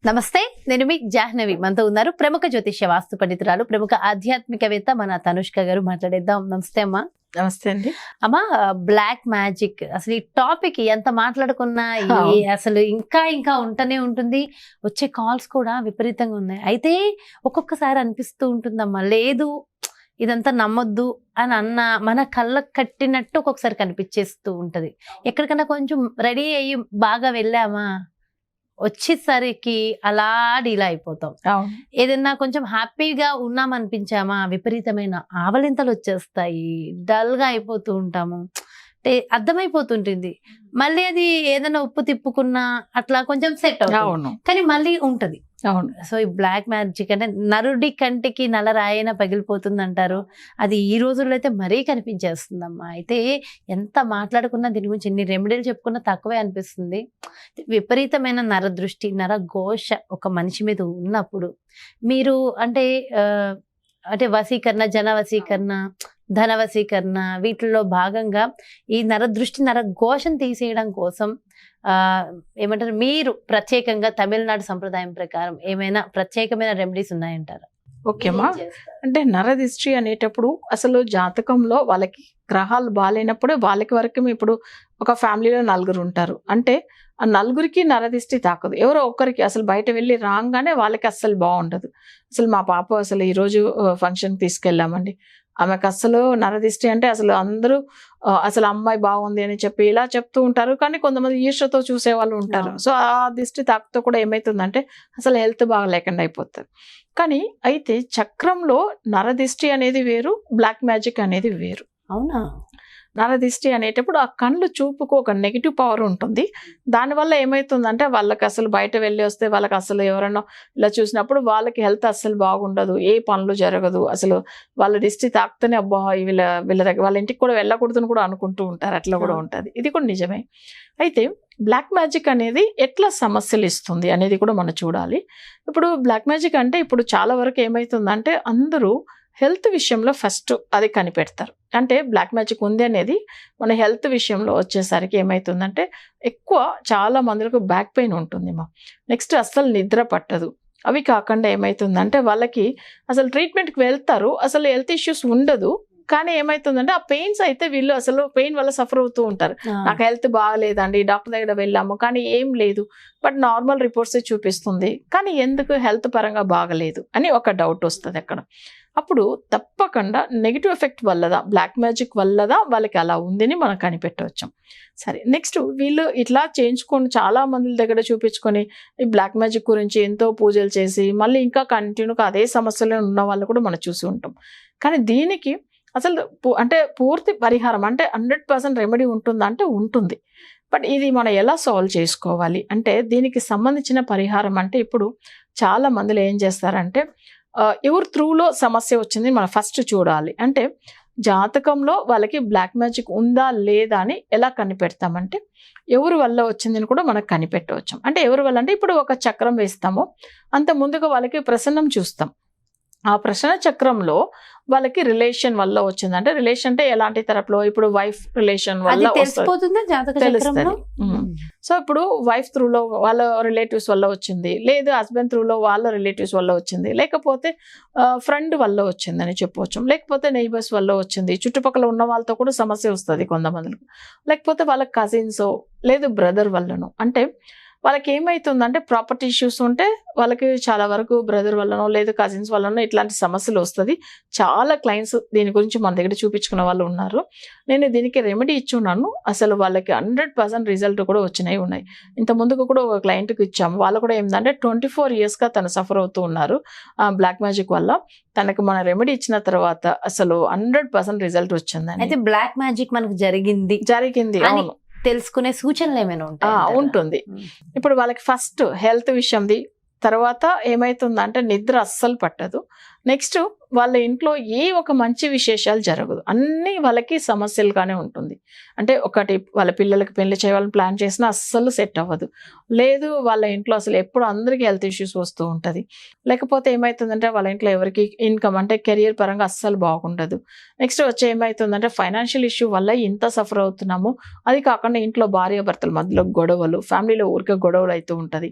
నమస్తే, నేను మీ జాహ్నవి. మనతో ఉన్నారు ప్రముఖ జ్యోతిష్య వాస్తు పండితురాలు, ప్రముఖ ఆధ్యాత్మికవేత్త మన తనుష్క గారు. మాట్లాడేద్దాం. నమస్తే అమ్మా. నమస్తే అండి. అమ్మా, బ్లాక్ మ్యాజిక్ అసలు ఈ టాపిక్ ఎంత మాట్లాడుకున్నా అసలు ఇంకా ఉంటూనే ఉంటుంది. వచ్చే కాల్స్ కూడా విపరీతంగా ఉన్నాయి. అయితే ఒక్కొక్కసారి అనిపిస్తూ ఉంటుందమ్మా, లేదు ఇదంతా నమ్మొద్దు అని మన కళ్ళకు కట్టినట్టు ఒక్కొక్కసారి కనిపించేస్తూ ఉంటది. ఎక్కడికన్నా కొంచెం రెడీ అయ్యి బాగా వెళ్ళామా, వచ్చేసరికి అలా డీలా అయిపోతాం. ఏదన్నా కొంచెం హ్యాపీగా ఉన్నామనిపించామా, విపరీతమైన ఆవలింతలు వచ్చేస్తాయి, డల్ గా అయిపోతూ ఉంటాము. అంటే అర్థమైపోతుంటుంది. మళ్ళీ అది ఏదైనా ఉప్పు తిప్పుకున్నా అట్లా కొంచెం సెట్ అవుతుంది, కానీ మళ్ళీ ఉంటది. సో ఈ బ్లాక్ మ్యాజిక్ అంటే నరుడి కంటికి నలరాయన పగిలిపోతుంది అంటారు. అది ఈ రోజుల్లో అయితే మరీ కనిపించేస్తుందమ్మా. అయితే ఎంత మాట్లాడుకున్నా దీని గురించి ఎన్ని రెమెడీలు చెప్పుకున్నా తక్కువే అనిపిస్తుంది. విపరీతమైన నరదృష్టి, నరఘోష ఒక మనిషి మీద ఉన్నప్పుడు మీరు అంటే వశీకరణ, జన వశీకరణ, ధన వశీకరణ, వీటిల్లో భాగంగా ఈ నరదృష్టి, నరఘోషను తీసేయడం కోసం ఏమంటారు, మీరు ప్రత్యేకంగా తమిళనాడు సంప్రదాయం ప్రకారం ఏమైనా ప్రత్యేకమైన రెమెడీస్ ఉన్నాయంటారా? ఓకేమా. అంటే నరదిష్టి అనేటప్పుడు అసలు జాతకంలో వాళ్ళకి గ్రహాలు బాగాలేనప్పుడే వాళ్ళకి వరకు ఇప్పుడు ఒక ఫ్యామిలీలో 4 ఉంటారు అంటే ఆ 4కి నరదిష్టి తాకదు. ఎవరో ఒక్కరికి అసలు బయట వెళ్ళి రాగానే వాళ్ళకి అస్సలు బాగుండదు. అసలు మా పాప అసలు ఈరోజు ఫంక్షన్ తీసుకెళ్ళామండి, ఆమెకు అసలు నరదిష్టి అంటే అసలు అందరూ అసలు అమ్మాయి బాగుంది అని చెప్పి ఇలా చెప్తూ ఉంటారు. కానీ కొంతమంది ఈర్ష్యతో చూసే వాళ్ళు ఉంటారు. సో ఆ దిష్టి తాకుతో కూడా ఏమవుతుందంటే అసలు హెల్త్ బాగా లేకుండా అయిపోతుంది. కానీ అయితే చక్రంలో నరదిష్టి అనేది వేరు, బ్లాక్ మ్యాజిక్ అనేది వేరు. అవునా? నరదిష్టి అనేటప్పుడు ఆ కళ్ళు చూపుకు ఒక నెగిటివ్ పవర్ ఉంటుంది. దానివల్ల ఏమవుతుందంటే వాళ్ళకి అసలు బయట వెళ్ళి వస్తే వాళ్ళకి అసలు ఎవరైనా ఇలా చూసినప్పుడు వాళ్ళకి హెల్త్ అస్సలు బాగుండదు, ఏ పనులు జరగదు. అసలు వాళ్ళ దిష్టి తాకితేనే అబ్బా వీళ్ళ దగ్గర వాళ్ళ ఇంటికి కూడా వెళ్ళకూడదని కూడా అనుకుంటూ ఉంటారు. అట్లా కూడా ఉంటుంది. ఇది కూడా నిజమే. అయితే బ్లాక్ మ్యాజిక్ అనేది ఎట్లా సమస్యలు ఇస్తుంది అనేది కూడా మనం చూడాలి. ఇప్పుడు బ్లాక్ మ్యాజిక్ అంటే ఇప్పుడు చాలా వరకు ఏమవుతుందంటే అందరూ హెల్త్ విషయంలో ఫస్ట్ అది కనిపెడతారు. అంటే బ్లాక్ మ్యాజిక్ ఉంది అనేది మన హెల్త్ విషయంలో వచ్చేసరికి ఏమవుతుందంటే ఎక్కువ చాలా మందికి బ్యాక్ పెయిన్ ఉంటుంది. నెక్స్ట్ అస్సలు నిద్ర పట్టదు. అవి కాకుండా ఏమవుతుందంటే వాళ్ళకి అసలు ట్రీట్మెంట్కి వెళ్తారు, అసలు హెల్త్ ఇష్యూస్ ఉండదు. కానీ ఏమవుతుందంటే ఆ పెయిన్స్ అయితే వీళ్ళు అసలు పెయిన్ వల్ల సఫర్ అవుతూ ఉంటారు. నాకు హెల్త్ బాగాలేదండి, డాక్టర్ దగ్గర వెళ్ళాము కానీ ఏం లేదు, బట్ నార్మల్ రిపోర్ట్స్ చూపిస్తుంది, కానీ ఎందుకు హెల్త్ పరంగా బాగలేదు అని ఒక డౌట్ వస్తుంది అక్కడ. అప్పుడు తప్పకుండా నెగిటివ్ ఎఫెక్ట్ వల్లదా, బ్లాక్ మ్యాజిక్ వల్లదా వాళ్ళకి అలా ఉందని మనం కనిపెట్టవచ్చు. సరే, నెక్స్ట్ వీళ్ళు ఇట్లా చేయించుకొని చాలా మంది దగ్గర చూపించుకొని ఈ బ్లాక్ మ్యాజిక్ గురించి ఎంతో పూజలు చేసి మళ్ళీ ఇంకా కంటిన్యూగా అదే సమస్యలో ఉన్న వాళ్ళు కూడా మనం చూసి ఉంటాం. కానీ దీనికి అసలు అంటే పూర్తి పరిహారం అంటే 100% రెమెడీ ఉంటుందా అంటే ఉంటుంది. బట్ ఇది మనం ఎలా సాల్వ్ చేసుకోవాలి అంటే దీనికి సంబంధించిన పరిహారం అంటే ఇప్పుడు చాలా మందిలో ఏం చేస్తారంటే ఎవరు త్రూలో సమస్య వచ్చింది మనం ఫస్ట్ చూడాలి. అంటే జాతకంలో వాళ్ళకి బ్లాక్ మ్యాజిక్ ఉందా లేదా అని ఎలా కనిపెడతామంటే ఎవరి వల్ల వచ్చిందని కూడా మనకు కనిపెట్టవచ్చు. అంటే ఎవరి వల్ల అంటే ఇప్పుడు ఒక చక్రం వేస్తాము, అంత ముందుగా వాళ్ళకి ప్రసన్నం చూస్తాం. ఆ ప్రసన్న చక్రంలో వాళ్ళకి రిలేషన్ వల్ల వచ్చింది అంటే రిలేషన్ అంటే ఎలాంటి తరపులో ఇప్పుడు వైఫ్ రిలేషన్ వల్ల తెలుస్తుంది. సో ఇప్పుడు వైఫ్ త్రూలో వాళ్ళ రిలేటివ్స్ వల్ల వచ్చింది, లేదు హస్బెండ్ త్రూలో వాళ్ళ రిలేటివ్స్ వల్ల వచ్చింది, లేకపోతే ఫ్రెండ్ వల్ల వచ్చిందని చెప్పవచ్చు, లేకపోతే నైబర్స్ వల్ల వచ్చింది, చుట్టుపక్కల ఉన్న వాళ్ళతో కూడా సమస్య వస్తుంది కొంతమందికి, లేకపోతే వాళ్ళ కజిన్స్ లేదు బ్రదర్ వల్లను. అంటే వాళ్ళకి ఏమవుతుందంటే ప్రాపర్టీ ఇష్యూస్ ఉంటే వాళ్ళకి చాలా వరకు బ్రదర్ వల్లనో లేదు కజిన్స్ వల్లనో ఇట్లాంటి సమస్యలు వస్తుంది. చాలా క్లయింట్స్ దీని గురించి మన దగ్గర చూపించుకున్న వాళ్ళు ఉన్నారు. నేను దీనికి రెమెడీ ఇచ్చున్నాను, అసలు వాళ్ళకి 100% రిజల్ట్ కూడా ఉన్నాయి. ఇంత ముందుకు కూడా ఒక క్లయింట్కి ఇచ్చాము, వాళ్ళు కూడా ఏంటంటే 24 yearsగా తను సఫర్ అవుతూ ఉన్నారు బ్లాక్ మ్యాజిక్ వల్ల. తనకి మన రెమెడీ ఇచ్చిన తర్వాత అసలు 100% రిజల్ట్ వచ్చిందని. అయితే బ్లాక్ మ్యాజిక్ మనకు జరిగింది అవును తెలుసుకునే సూచనలు ఏమైనా ఉంటాయి? ఉంటుంది. ఇప్పుడు వాళ్ళకి ఫస్ట్ హెల్త్ విషయంది, తర్వాత ఏమైతుందంటే నిద్ర అస్సలు పట్టదు, నెక్స్ట్ వాళ్ళ ఇంట్లో ఏ ఒక మంచి విశేషాలు జరగదు, అన్నీ వాళ్ళకి సమస్యలుగానే ఉంటుంది. అంటే ఒకటి వాళ్ళ పిల్లలకి పెళ్లి చేయాలని ప్లాన్ చేసినా అస్సలు సెట్ అవ్వదు. లేదు వాళ్ళ ఇంట్లో అసలు ఎప్పుడు అందరికీ హెల్త్ ఇష్యూస్ వస్తూ ఉంటుంది. లేకపోతే ఏమవుతుందంటే వాళ్ళ ఇంట్లో ఎవరికి ఇన్కమ్ అంటే కెరియర్ పరంగా అస్సలు బాగుండదు. నెక్స్ట్ వచ్చి ఏమవుతుందంటే ఫైనాన్షియల్ ఇష్యూ వల్ల ఇంత సఫర్ అవుతున్నాము. అది కాకుండా ఇంట్లో భార్యాభర్తల మధ్యలో గొడవలు, ఫ్యామిలీలో ఊరికే గొడవలు అవుతూ ఉంటుంది.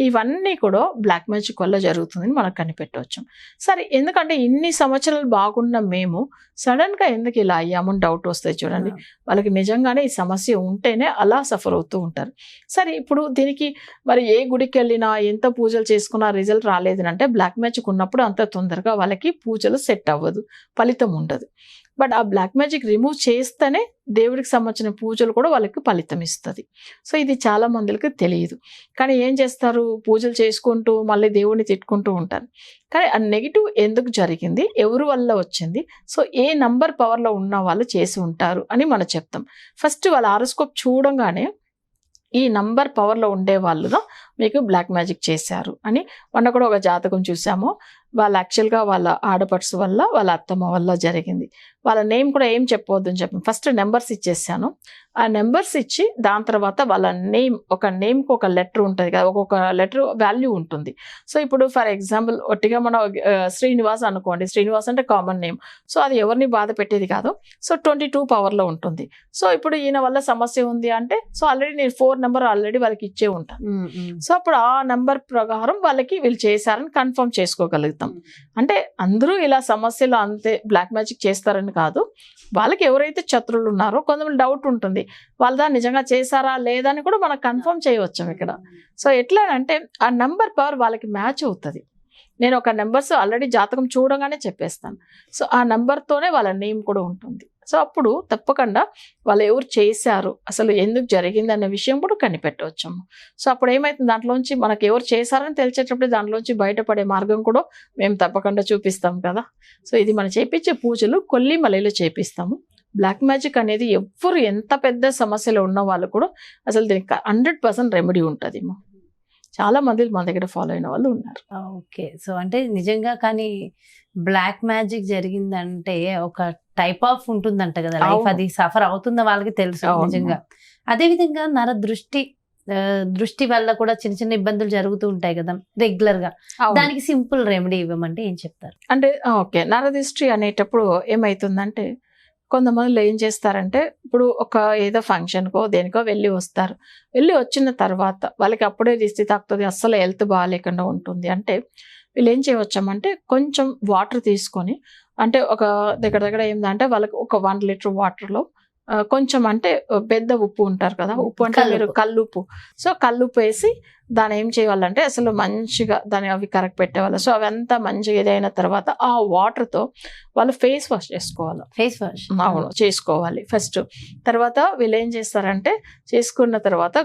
ఇవన్నీ కూడా బ్లాక్ మ్యాజిక్ వల్ల జరుగుతుందని మనకు కనిపెట్టవచ్చు. సరే, ఎందుకంటే ఇన్ని సంవత్సరాలు బాగున్న మేము సడన్ గా ఎందుకు ఇలా అయ్యామని డౌట్ వస్తాయి చూడండి. వాళ్ళకి నిజంగానే ఈ సమస్య ఉంటేనే అలా సఫర్ అవుతూ ఉంటారు. సరే, ఇప్పుడు దీనికి మరి ఏ గుడికి వెళ్ళినా ఎంత పూజలు చేసుకున్నా రిజల్ట్ రాలేదు అంటే బ్లాక్ మ్యాజిక్ ఉన్నప్పుడు అంత తొందరగా వాళ్ళకి పూజలు సెట్ అవ్వదు, ఫలితం ఉండదు. బట్ ఆ బ్లాక్ మ్యాజిక్ రిమూవ్ చేస్తేనే దేవుడికి సంబంధించిన పూజలు కూడా వాళ్ళకి ఫలితం ఇస్తుంది. సో ఇది చాలా మందికి తెలియదు. కానీ ఏం చేస్తారు, పూజలు చేసుకుంటూ మళ్ళీ దేవుడిని తిట్టుకుంటూ ఉంటారు. కానీ ఆ నెగిటివ్ ఎందుకు జరిగింది, ఎవరి వల్ల వచ్చింది, సో ఏ నంబర్ పవర్లో ఉన్న వాళ్ళు చేసి ఉంటారు అని మనం చెప్తాం. ఫస్ట్ వాళ్ళ హారోస్కోప్ చూడంగానే ఈ నంబర్ పవర్లో ఉండే వాళ్ళు మీకు బ్లాక్ మ్యాజిక్ చేశారు అని. మొన్న కూడా ఒక జాతకం చూసాము. వాళ్ళ యాక్చువల్గా వాళ్ళ ఆడపడుచు వల్ల, వాళ్ళ అత్తమ్మ వల్ల జరిగింది. వాళ్ళ నేమ్ కూడా ఏం చెప్పవద్దు అని చెప్పాను. ఫస్ట్ నెంబర్స్ ఇచ్చేసాను. ఆ నెంబర్స్ ఇచ్చి దాని తర్వాత వాళ్ళ నేమ్, ఒక నేమ్కి ఒక లెటర్ ఉంటుంది కదా, ఒక్కొక్క లెటర్ వాల్యూ ఉంటుంది. సో ఇప్పుడు ఫర్ ఎగ్జాంపుల్ ఒట్టిగా మనం శ్రీనివాస్ అనుకోండి, శ్రీనివాస్ అంటే కామన్ నేమ్. సో అది ఎవరిని బాధ పెట్టేది కాదు. సో 22 పవర్లో ఉంటుంది. సో ఇప్పుడు ఈయన వల్ల సమస్య ఉంది అంటే సో ఆల్రెడీ నేను 4 నెంబర్ ఆల్రెడీ వాళ్ళకి ఇచ్చే ఉంటాను. సో అప్పుడు ఆ నెంబర్ ప్రకారం వాళ్ళకి వీళ్ళు చేశారని కన్ఫర్మ్ చేసుకోగలుగుతాం. అంటే అందరూ ఇలా సమస్యలు అంతే బ్లాక్ మ్యాజిక్ చేస్తారని కాదు. వాళ్ళకి ఎవరైతే శత్రువులు ఉన్నారో కొంతమంది డౌట్ ఉంటుంది, వాళ్ళ దాన్ని నిజంగా చేశారా లేదా అని కూడా మనం కన్ఫర్మ్ చేయవచ్చు ఇక్కడ. సో ఎట్లా అంటే ఆ నెంబర్ పవర్ వాళ్ళకి మ్యాచ్ అవుతుంది. నేను ఒక నెంబర్స్ ఆల్రెడీ జాతకం చూడగానే చెప్పేస్తాను. సో ఆ నెంబర్తోనే వాళ్ళ నేమ్ కూడా ఉంటుంది. సో అప్పుడు తప్పకుండా వాళ్ళు ఎవరు చేశారు, అసలు ఎందుకు జరిగింది అనే విషయం కూడా కనిపెట్టవచ్చు. సో అప్పుడు ఏమైతుంది, దాంట్లోంచి మనకు ఎవరు చేశారని తెలిసేటప్పుడు దాంట్లోంచి బయటపడే మార్గం కూడా మేము తప్పకుండా చూపిస్తాం కదా. సో ఇది మనం చేపించే పూజలు కొల్లిమలలో చేపిస్తాము. బ్లాక్ మ్యాజిక్ అనేది ఎవరు ఎంత పెద్ద సమస్యలు ఉన్న వాళ్ళు కూడా అసలు దీనికి 100% రెమెడీ ఉంటుంది. చాలా మంది మన దగ్గర ఫాలో అయిన వాళ్ళు ఉన్నారు. ఓకే, సో అంటే నిజంగా కానీ బ్లాక్ మ్యాజిక్ జరిగిందంటే ఒక టైప్ ఆఫ్ ఉంటుందంట కదా లైఫ్, అది సఫర్ అవుతుందో వాళ్ళకి తెలుసు నిజంగా. అదే విధంగా నర దృష్టి వల్ల కూడా చిన్న చిన్న ఇబ్బందులు జరుగుతూ ఉంటాయి కదా రెగ్యులర్ గా, దానికి సింపుల్ రెమెడీ ఇవ్వమంటే ఏం చెప్తారు? అంటే ఓకే, నరదృష్టి అనేటప్పుడు ఏమైతుందంటే కొంతమంది ఏం చేస్తారంటే ఇప్పుడు ఒక ఏదో ఫంక్షన్కో దేనికో వెళ్ళి వస్తారు. వెళ్ళి వచ్చిన తర్వాత వాళ్ళకి అప్పుడే దిష్టి తాకుతుంది, అస్సలు హెల్త్ బాగాలేకుండా ఉంటుంది అంటే వీళ్ళు ఏం చేయవచ్చామంటే కొంచెం వాటర్ తీసుకొని, అంటే ఒక దగ్గర ఏంటంటే వాళ్ళకి ఒక 1 లీటర్ వాటర్లో కొంచెం అంటే పెద్ద ఉప్పు ఉంటారు కదా, ఉప్పు అంటే మీరు కల్లుప్పు. సో కల్లుప్పు వేసి దాన్ని ఏం చేయాలంటే అసలు మంచిగా దాన్ని అవి కరెక్ట్ పెట్టేవాళ్ళు. సో అవంతా మంచిగా ఇదైన తర్వాత ఆ వాటర్తో వాళ్ళు ఫేస్ వాష్ చేసుకోవాలి. ఫేస్ వాష్ అవును చేసుకోవాలి ఫస్ట్. తర్వాత వీళ్ళు ఏం చేస్తారంటే చేసుకున్న తర్వాత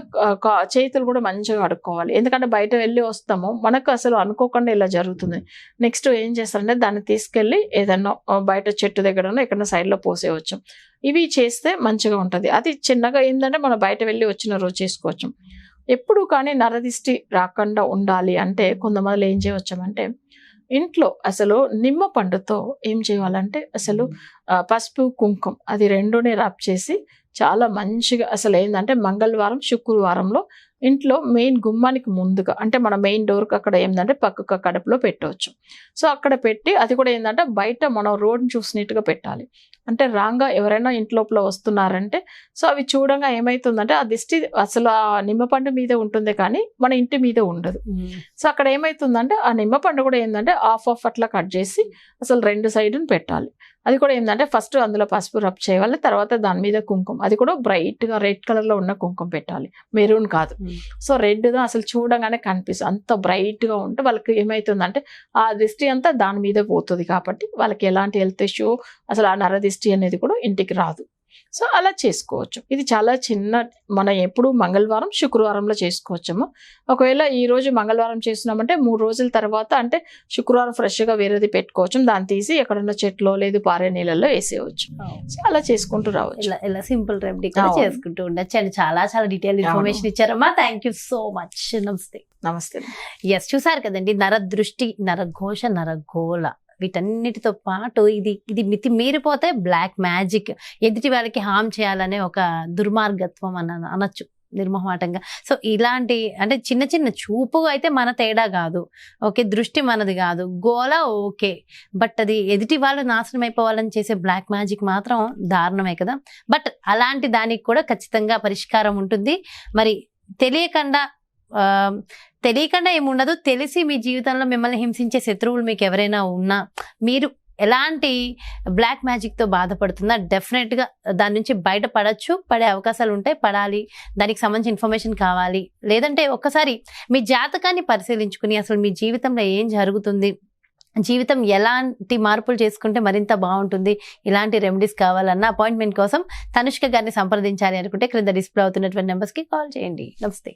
చేతులు కూడా మంచిగా కడుక్కోవాలి. ఎందుకంటే బయట వెళ్ళి వస్తాము, మనకు అసలు అనుకోకుండా ఇలా జరుగుతుంది. నెక్స్ట్ ఏం చేస్తారంటే దాన్ని తీసుకెళ్ళి ఏదన్నా బయట చెట్టు దగ్గరనో ఎక్కడన్నా సైడ్లో పోసేయవచ్చు. ఇవి చేస్తే మంచిగా ఉంటుంది. అది చిన్నగా ఏంటంటే మనం బయట వెళ్ళి వచ్చిన రోజు చేసుకోవచ్చు. ఎప్పుడు కానీ నరదిష్టి రాకుండా ఉండాలి అంటే కొంతమంది ఏం చేయవచ్చామంటే ఇంట్లో అసలు నిమ్మ పండుతో ఏం చేయాలంటే అసలు పసుపు కుంకుమ అది రెండునే రబ్ చేసి చాలా మంచిగా అసలు ఏంటంటే మంగళవారం శుక్రవారంలో ఇంట్లో మెయిన్ గుమ్మానికి ముందుగా అంటే మన మెయిన్ డోర్కి అక్కడ ఏంటంటే పక్కకు కడుపులో పెట్టవచ్చు. సో అక్కడ పెట్టి అది కూడా ఏంటంటే బయట మనం రోడ్ని చూసినట్టుగా పెట్టాలి. అంటే రాంగా ఎవరైనా ఇంట్లోపల వస్తున్నారంటే సో అవి చూడంగా ఏమవుతుందంటే ఆ దిష్టి అసలు ఆ నిమ్మపండు మీద ఉంటుంది కానీ మన ఇంటి మీద ఉండదు. సో అక్కడ ఏమవుతుందంటే ఆ నిమ్మపండు కూడా ఏంటంటే ఆఫ్ అట్లా కట్ చేసి అసలు 2 సైడ్ని పెట్టాలి. అది కూడా ఏంటంటే ఫస్ట్ అందులో పసుపు రబ్ చేయాలి, తర్వాత దాని మీద కుంకుమ, అది కూడా బ్రైట్గా రెడ్ కలర్లో ఉన్న కుంకుమ పెట్టాలి, మెరూన్ కాదు. సో రెడ్గా అసలు చూడగానే కనిపిస్తుంది, అంత బ్రైట్గా ఉంటే వాళ్ళకి ఏమవుతుందంటే ఆ దిష్టి అంతా దాని మీద పోతుంది. కాబట్టి వాళ్ళకి ఎలాంటి హెల్త్ ఇష్యూ అసలు ఆ నరదిష్టి అనేది కూడా ఇంటికి రాదు. సో అలా చేసుకోవచ్చు. ఇది చాలా చిన్న, మనం ఎప్పుడు మంగళవారం శుక్రవారంలో చేసుకోవచ్చాము. ఒకవేళ ఈ రోజు మంగళవారం చేస్తున్నామంటే 3 రోజుల తర్వాత అంటే శుక్రవారం ఫ్రెష్గా వేరేది పెట్టుకోవచ్చు, దాన్ని తీసి ఎక్కడున్న చెట్లో లేదు పారే నీళ్ళల్లో వేసేయవచ్చు. సో అలా చేసుకుంటూ రావచ్చు. ఇలా సింపుల్ రెమెడీ కూడా చేసుకుంటూ ఉండొచ్చు. అండ్ చాలా డీటెయిల్ ఇన్ఫర్మేషన్ ఇచ్చారమ్మా. Thank you so much. నమస్తే. నమస్తే. ఎస్, చూసారు కదండి, నరదృష్టి, నరఘోష, నరగోళ వీటన్నిటితో పాటు ఇది మితి మీరిపోతే బ్లాక్ మ్యాజిక్, ఎదుటి వాళ్ళకి హామ్ చేయాలనే ఒక దుర్మార్గత్వం అనొచ్చు నిర్మోహమాటంగా. సో ఇలాంటి అంటే చిన్న చిన్న చూపు అయితే మన తేడా కాదు, ఓకే, దృష్టి మనది కాదు, గోల ఓకే, బట్ అది ఎదుటి వాళ్ళు నాశనం అయిపోవాలని చేసే బ్లాక్ మ్యాజిక్ మాత్రం దారుణమే కదా. బట్ అలాంటి దానికి కూడా ఖచ్చితంగా పరిష్కారం ఉంటుంది. మరి తెలియకుండా ఏముండదు, తెలిసి మీ జీవితంలో మిమ్మల్ని హింసించే శత్రువులు మీకు ఎవరైనా ఉన్నా, మీరు ఎలాంటి బ్లాక్ మ్యాజిక్తో బాధపడుతున్నా డెఫినెట్గా దాని నుంచి బయటపడచ్చు, పడే అవకాశాలు ఉంటాయి, పడాలి, దానికి సంబంధించిన ఇన్ఫర్మేషన్ కావాలి, లేదంటే ఒక్కసారి మీ జాతకాన్ని పరిశీలించుకుని అసలు మీ జీవితంలో ఏం జరుగుతుంది, జీవితం ఎలాంటి మార్పులు చేసుకుంటే మరింత బాగుంటుంది, ఇలాంటి రెమెడీస్ కావాలన్న అపాయింట్మెంట్ కోసం తనుష్క గారిని సంప్రదించాలి అనుకుంటే క్రింద డిస్ప్లే అవుతున్నటువంటి నెంబర్స్కి కాల్ చేయండి. నమస్తే.